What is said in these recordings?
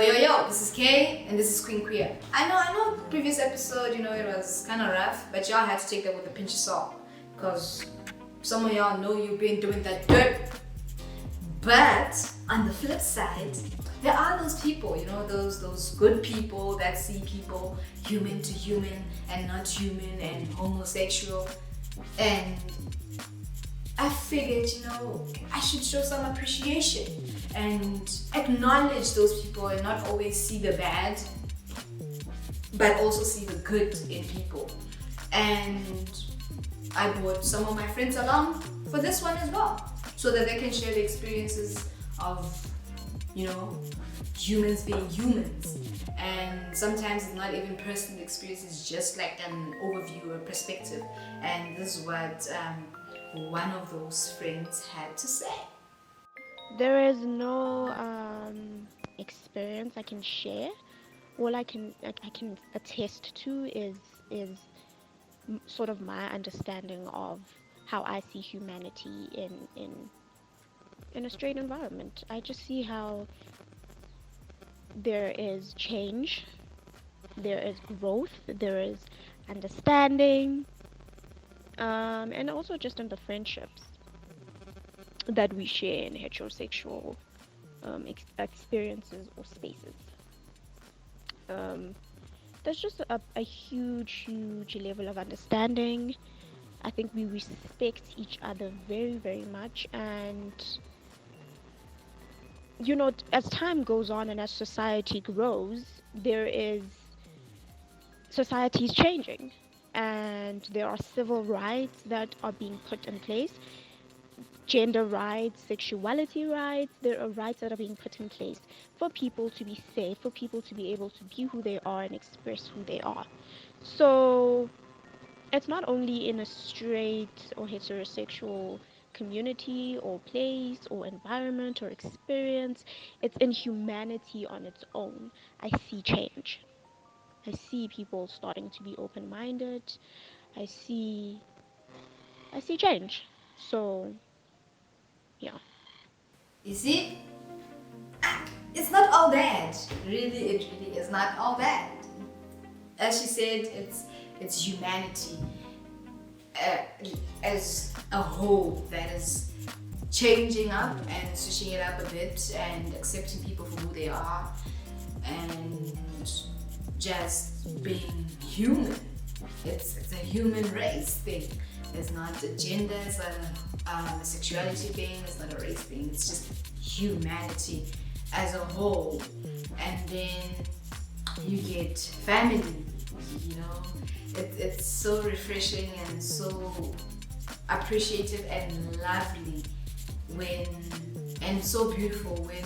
Yo, this is Kay, and this is Queen Queer. I know, previous episode, it was kind of rough, but y'all had to take that with a pinch of salt, because some of y'all know you've been doing that dirt. But on the flip side, there are those people, those good people that see people human to human and not human and homosexual. And I figured, I should show some appreciation and acknowledge those people and not always see the bad, but also see the good in people. And I brought some of my friends along for this one as well, so that they can share the experiences of, humans being humans. And sometimes it's not even personal experience, it's just like an overview or perspective. And this is what one of those friends had to say. There is no experience I can share. All I can attest to is sort of my understanding of how I see humanity in a straight environment. I just see how there is change, there is growth, there is understanding, and also just in the friendships that we share in heterosexual experiences or spaces. There's just a huge level of understanding. I think we respect each other very, very much, and as time goes on and as society grows, society is changing, and there are civil rights that are being put in place. Gender rights, sexuality rights, there are rights that are being put in place for people to be safe, for people to be able to be who they are and express who they are. So it's not only in a straight or heterosexual community or place or environment or experience, it's in humanity on its own. I see change. I see people starting to be open-minded. I see change. So yeah. You see, it's not all bad. It really is not all bad. As she said, it's humanity as a whole that is changing up and switching it up a bit and accepting people for who they are and just being human. It's a human race thing. It's not a gender, it's not a sexuality thing, it's not a race thing, it's just humanity as a whole. And then you get family, it's so refreshing and so appreciative and lovely and so beautiful when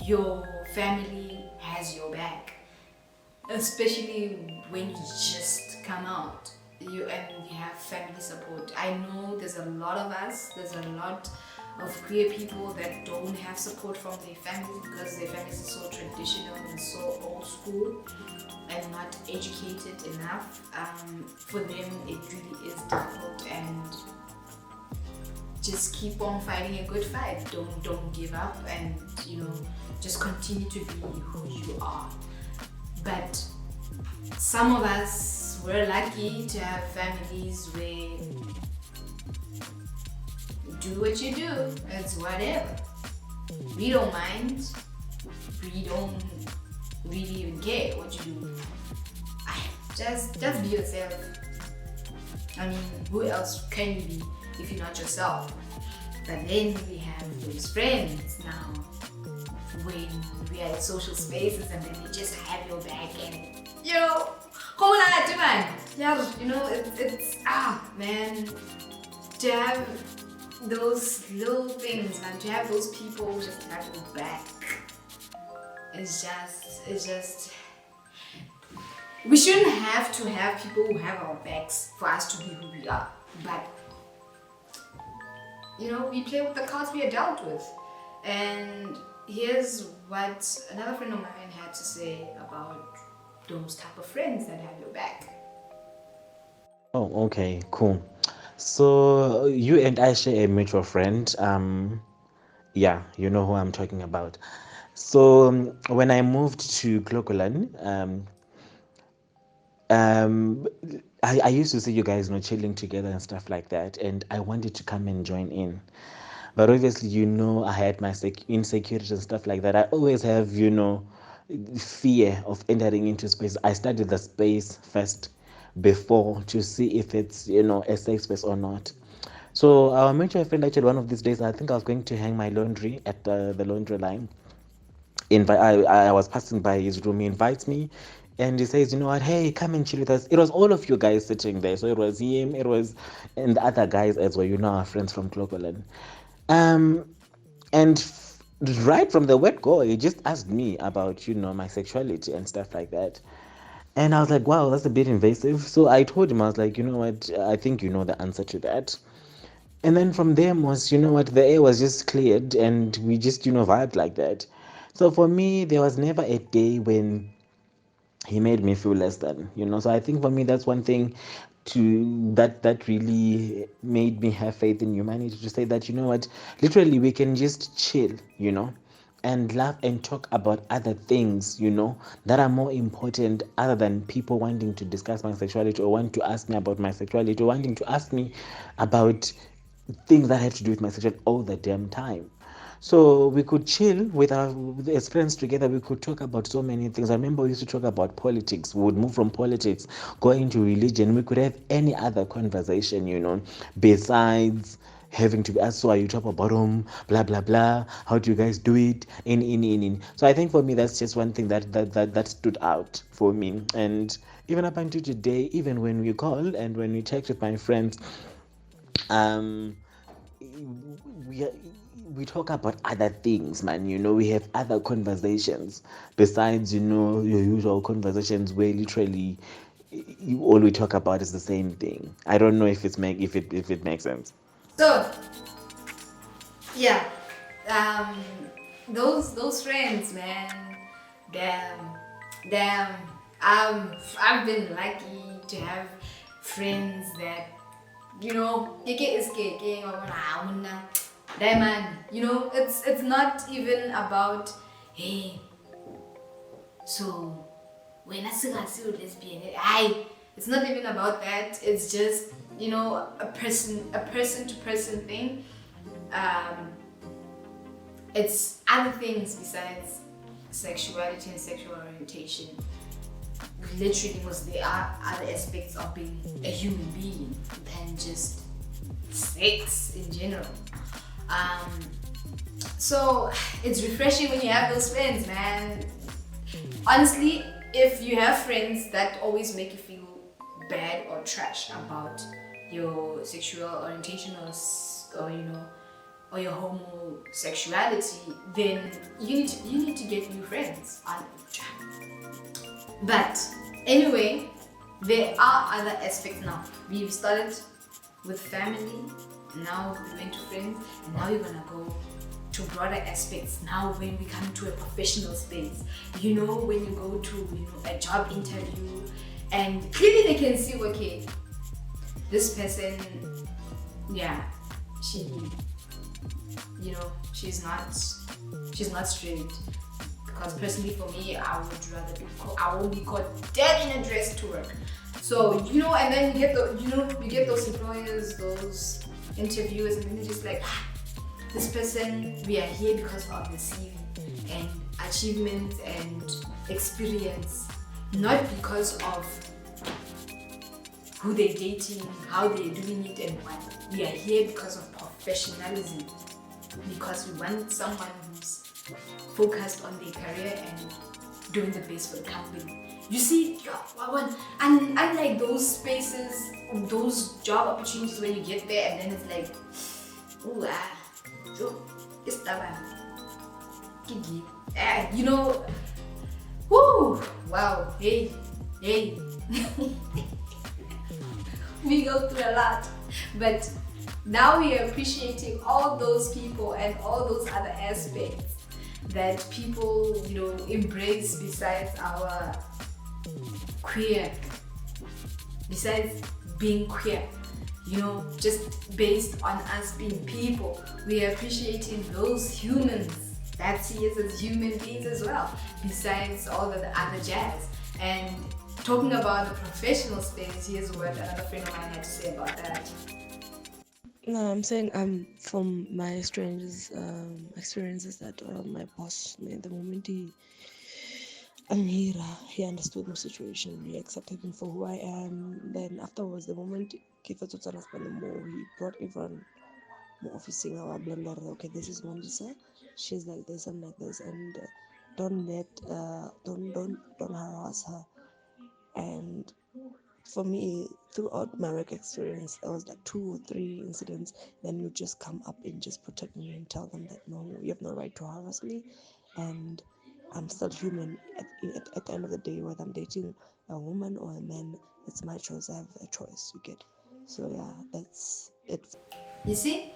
your family has your back, especially when you just come out. You have family support. I know there's a lot of us, there's a lot of queer people that don't have support from their families because their families are so traditional and so old school and not educated enough. For them it really is difficult, and just keep on fighting a good fight. Don't give up, and just continue to be who you are. But some of us, we're lucky to have families where do what you do, it's whatever. We don't mind. We don't really even care what you do. Just be yourself. I mean, who else can you be if you're not yourself? But then we have those friends now when we are at social spaces and then they just have your back and come on, man. Yeah, it's man, to have those little things, man, to have those people who just have your back. It's just we shouldn't have to have people who have our backs for us to be who we are. But we play with the cards we are dealt with. And here's what another friend of mine had to say about those type of friends that have your back. Oh, okay, cool. So you and I share a mutual friend. Yeah, you know who I'm talking about. So when I moved to Clocolan, um, I used to see you guys, chilling together and stuff like that, and I wanted to come and join in. But obviously, I had my insecurities and stuff like that. I always have, fear of entering into space. I studied the space first before to see if it's, a safe space or not. So I met my friend actually one of these days. I think I was going to hang my laundry at the laundry line. I was passing by his room. He invites me, and he says, "You know what? Hey, come and chill with us." It was all of you guys sitting there. So it was him, and the other guys as well. Our friends from Clocolan. Um, and right from the word go, he just asked me about my sexuality and stuff like that. And I was like, wow, that's a bit invasive. So I told him, I was like, you know what? I think you know the answer to that. And then from there was, the air was just cleared and we just, vibed like that. So for me, there was never a day when he made me feel less than, So I think for me, that's one thing that really made me have faith in humanity, to say that, what, literally we can just chill, and laugh and talk about other things, that are more important, other than people wanting to discuss my sexuality, or want to ask me about my sexuality, or wanting to ask me about things that have to do with my sexuality all the damn time. So we could chill as friends together. We could talk about so many things. I remember we used to talk about politics. We would move from politics, go into religion. We could have any other conversation, besides having to be asked, so are you top or bottom, blah blah blah. How do you guys do it? In. So I think for me that's just one thing that stood out for me. And even up until today, even when we call and when we text with my friends, um we we talk about other things, man. We have other conversations besides, your usual conversations where literally all we talk about is the same thing. I don't know if it makes sense. So yeah, um, those friends, man, damn, damn. I've been lucky to have friends that keke is keke, that man. It's not even about, hey, so when I see lesbian, it's not even about that. It's just a person to person thing. It's other things besides sexuality and sexual orientation. Literally, because there are other aspects of being a human being than just sex in general. So it's refreshing when you have those friends, man. Honestly, if you have friends that always make you feel bad or trash about your sexual orientation or your homosexuality, then you need to get new friends. But anyway, there are other aspects now. We've started with family, now we went to friends, and now you're gonna go to broader aspects. Now when we come to a professional space, when you go to a job interview, and clearly they can see, okay, this person, yeah, she's not straight. Because personally for me, I won't be caught dead in a dress to work. So and then you get those employers, those interviewers, and then they're just like, this person, we are here because of the CV and achievements and experience, not because of who they're dating, how they're doing it, and what. We are here because of professionalism, because we want someone who's focused on their career and doing the best for the company. You see, and unlike those spaces, those job opportunities where you get there and then it's like, it's stubborn. Woo, wow, hey. We go through a lot, but now we are appreciating all those people and all those other aspects that people, embrace besides our queer, besides being queer, just based on us being people. We are appreciating those humans that see us as human beings as well, besides all of the other jazz. And talking about the professional space, here's what another friend of mine had to say about that. No, I'm saying from my strangers experiences that my boss, the moment he understood my situation, he accepted me for who I am. Then afterwards, the moment he more, he brought everyone more officing our blender. Okay, this is Mandisa. She's like this and like this, and don't harass her. And for me, throughout my work experience, there was like 2 or 3 incidents. Then you just come up and just protect me and tell them that no, you have no right to harass me, and I'm still human. At the end of the day, whether I'm dating a woman or a man, it's my choice. I have a choice. You get. So yeah, that's it. You see,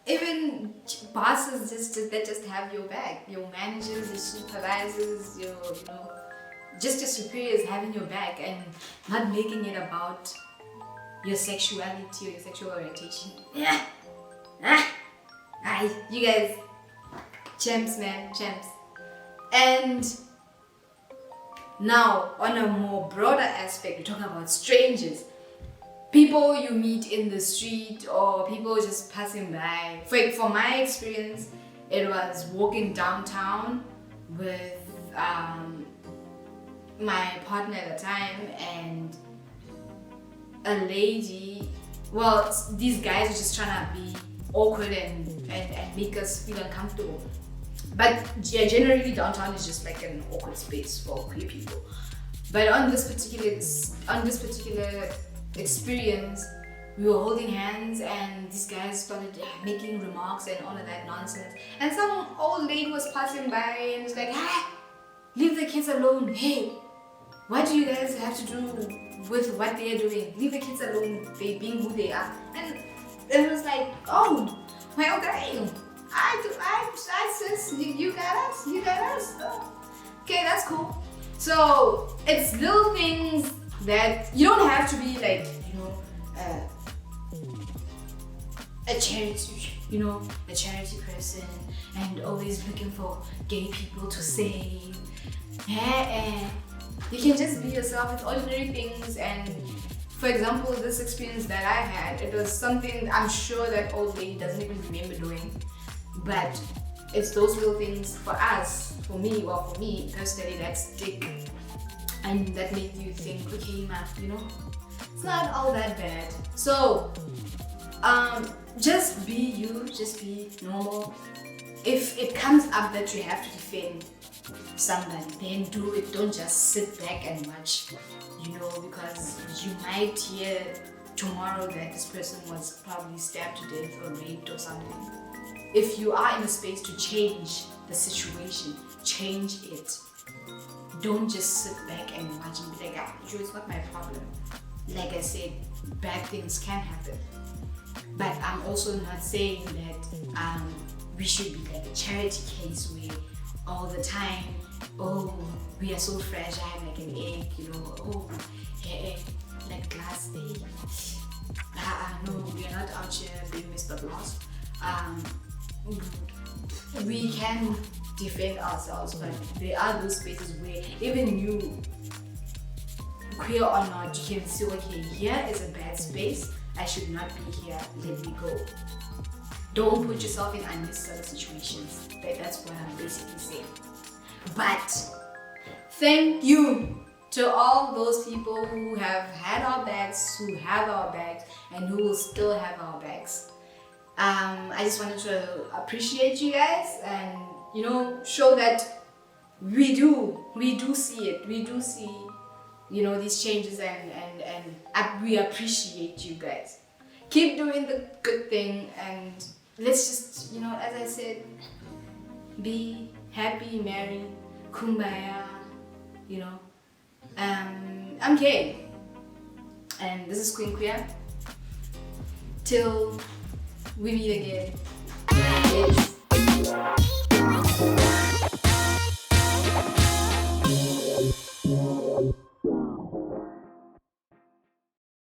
even bosses just have your back. Your managers, your supervisors, your just your superiors having your back and not making it about your sexuality or your sexual orientation. Yeah. You guys, champs, man, champs. And now, on a more broader aspect, we're talking about strangers. People you meet in the street or people just passing by. For my experience, it was walking downtown with my partner at the time and a lady. Well, these guys are just trying to be awkward and make us feel uncomfortable. But yeah, generally downtown is just like an awkward space for queer people. But on this particular experience, we were holding hands and these guys started making remarks and all of that nonsense. And some old lady was passing by and was like, "Hey, leave the kids alone. Hey, what do you guys have to do with what they are doing? Leave the kids alone. They being who they are." And it was like, "Oh, well, damn. I sis, you got us. Oh, okay, that's cool." So it's little things that you don't have to be like, a charity person and always looking for gay people to save. You can just be yourself with ordinary things. And for example, this experience that I had, it was something I'm sure that old lady doesn't even remember doing, but it's those little things for me personally, that stick and that make you think, okay, man, it's not all that bad. So just be you, just be normal. If it comes up that you have to defend somebody, then do it. Don't just sit back and watch, because you might hear tomorrow that this person was probably stabbed to death or raped or something. If you are in a space to change the situation, change it. Don't just sit back and watch and be like, it's not my problem. Like I said, bad things can happen. But I'm also not saying that we should be like a charity case where all the time, oh, we are so fragile like an egg, oh, like glass egg. No, we are not out here being Mr. Glass. We can defend ourselves, but there are those spaces where even you, queer or not, you can see, okay, here is a bad space. I should not be here. Let me go. Don't put yourself in unnecessary situations. That's what I'm basically saying. But thank you to all those people who have had our backs, who have our backs, and who will still have our backs. I just wanted to appreciate you guys and show that we do see it. We do see these changes and we appreciate you guys. Keep doing the good thing and let's just as I said, be happy, merry, kumbaya. I'm Kay and this is Queen Queer. Till we meet again. Yes.